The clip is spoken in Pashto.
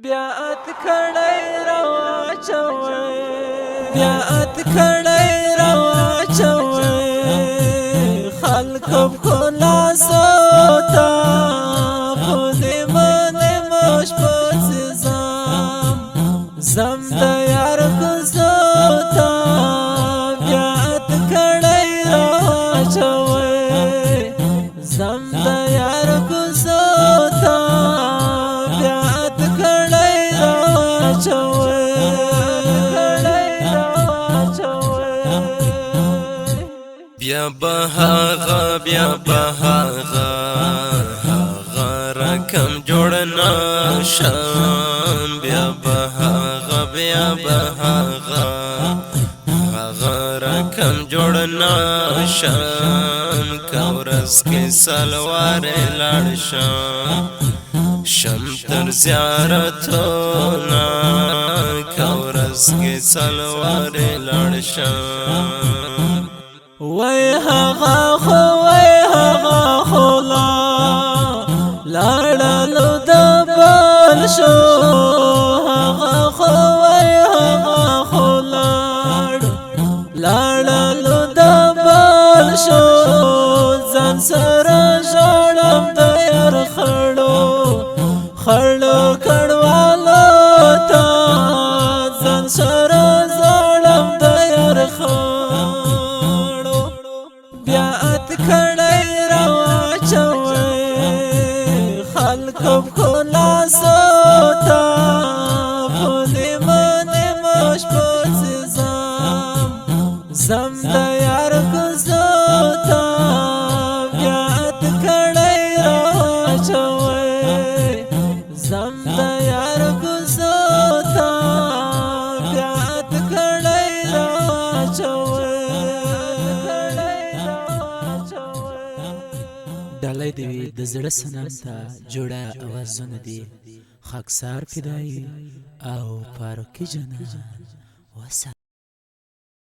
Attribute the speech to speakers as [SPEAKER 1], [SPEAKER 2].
[SPEAKER 1] بیات کړي روا چوي بیات کړي روا چوي خلق خلا سوتا خودي من مش پسزم زم د یار کو سوتا بیات کړي روا چوي زم د یار کو سوتا
[SPEAKER 2] بیا بهاغه بیا بهاغه هغه رقم جوړ نشم بیا بهاغه بیا بهاغه هغه رقم جوړ نشم کورس کې سلوار لاړ شم تر زیارتونه کورس کې سلوار لاړ شم
[SPEAKER 1] وای هغه خو وای هغه خو لاړلو د بل شو هغه خو وای هغه خو لاړلو د بل شو ځان سره ژړم د یار خړو کړوالو ته ځان سره ژړم د یار بیات کړي روا چوي خلق خلا سوتا خودي من مش پسزم زم د یار کو سوتا بیات کړي روا چوي زم د یار کو سوتا بیات کړي روا چوي ډالۍ دی د زړه سنم ته جوړه اوازونه دي خاکسار فدای او فاروقي جنان